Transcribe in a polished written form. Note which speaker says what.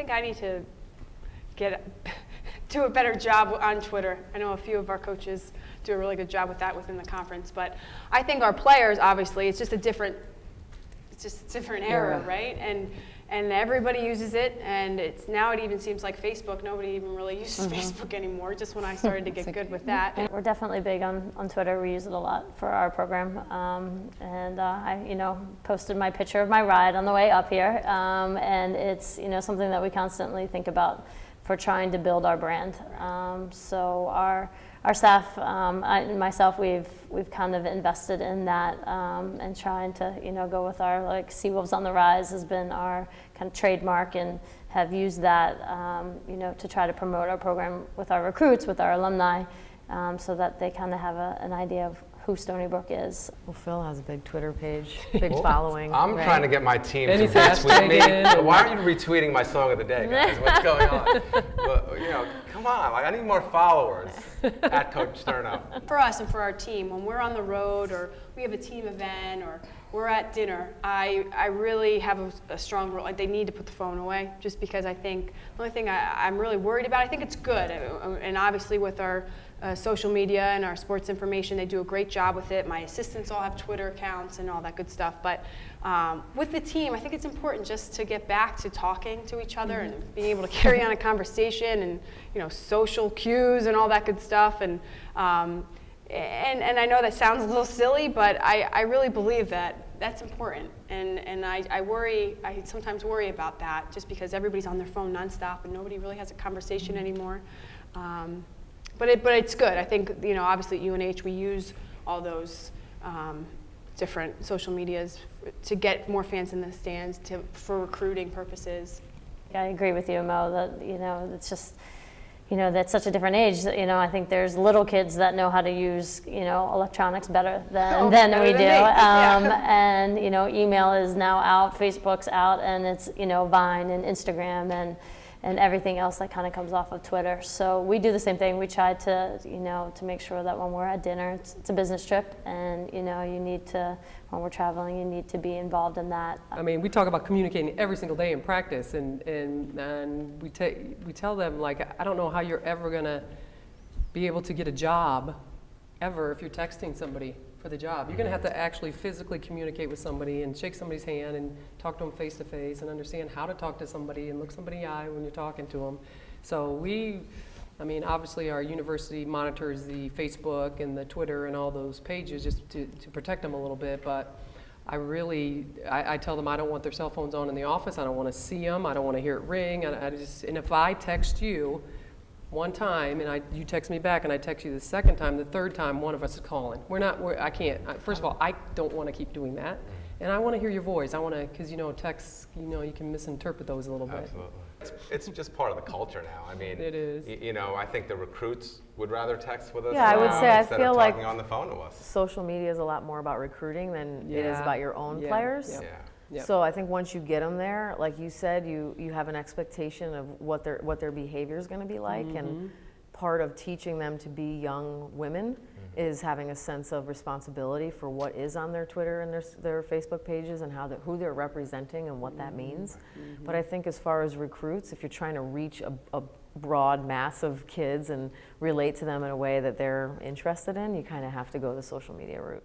Speaker 1: think I need to do a better job on Twitter. I know a few of our coaches do a really good job with that within the conference, but I think our players, obviously, it's just a different era, right? And everybody uses it, and now it even seems like Facebook. Nobody even really uses Facebook anymore, just when I started to get good with that.
Speaker 2: We're definitely big on Twitter. We use it a lot for our program. And I posted my picture of my ride on the way up here. And it's something that we constantly think about for trying to build our brand. So our staff, myself, we've kind of invested in that and trying to go with our Seawolves on the Rise has been our kind of trademark, and have used that to try to promote our program with our recruits, with our alumni, so that they kind of have an idea of who Stony Brook is.
Speaker 3: Well, Phil has a big Twitter page, big following.
Speaker 4: I'm trying to get my team to
Speaker 5: He's
Speaker 4: retweet me.
Speaker 5: hashtagging.
Speaker 4: Why are you retweeting my song of the day, guys? What's going on? Well, come on, I need more followers at Coach Sterno.
Speaker 1: For us and for our team, when we're on the road or we have a team event or we're at dinner, I really have a strong rule. They need to put the phone away, just because I think the only thing I'm really worried about, I think it's good, and obviously with our social media and our sports information, they do a great job with it. My assistants all have Twitter accounts and all that good stuff. But with the team, I think it's important just to get back to talking to each other and being able to carry on a conversation, and social cues and all that good stuff. And I know that sounds a little silly, but I really believe that that's important. And I sometimes worry about that, just because everybody's on their phone nonstop and nobody really has a conversation anymore. But it's good. I think, obviously at UNH we use all those different social medias to get more fans in the stands for recruiting purposes.
Speaker 2: Yeah, I agree with you, Mo, that, it's just, that's such a different age. I think there's little kids that know how to use, electronics better than we do. And, email is now out, Facebook's out, and it's, Vine and Instagram and everything else that kind of comes off of Twitter. So we do the same thing. We try to, to make sure that when we're at dinner, it's a business trip, and you need to, when we're traveling, you need to be involved in that.
Speaker 5: I mean, we talk about communicating every single day in practice, and we tell them, I don't know how you're ever gonna be able to get a job ever if you're texting somebody for the job. You're going to have to actually physically communicate with somebody and shake somebody's hand and talk to them face to face and understand how to talk to somebody and look somebody in the eye when you're talking to them. So obviously our university monitors the Facebook and the Twitter and all those pages just to protect them a little bit, but I tell them I don't want their cell phones on in the office. I don't want to see them. I don't want to hear it ring. And if I text you one time and you text me back and I text you the second time, the third time one of us is calling. I can't. First of all, I don't want to keep doing that. And I want to hear your voice. I want to, because texts, you can misinterpret those a little bit.
Speaker 4: Absolutely. It's just part of the culture now. I mean,
Speaker 5: it is.
Speaker 4: I think the recruits would rather text with us
Speaker 3: I would say
Speaker 4: instead of talking on the phone to us.
Speaker 3: Social media is a lot more about recruiting than it is about your own players.
Speaker 4: Yeah.
Speaker 5: Yep.
Speaker 3: So I think once you get them there, like you said, you have an expectation of what their behavior is going to be like, and part of teaching them to be young women is having a sense of responsibility for what is on their Twitter and their Facebook pages, and who they're representing and what that means. But I think as far as recruits, if you're trying to reach a broad mass of kids and relate to them in a way that they're interested in, you kind of have to go the social media route.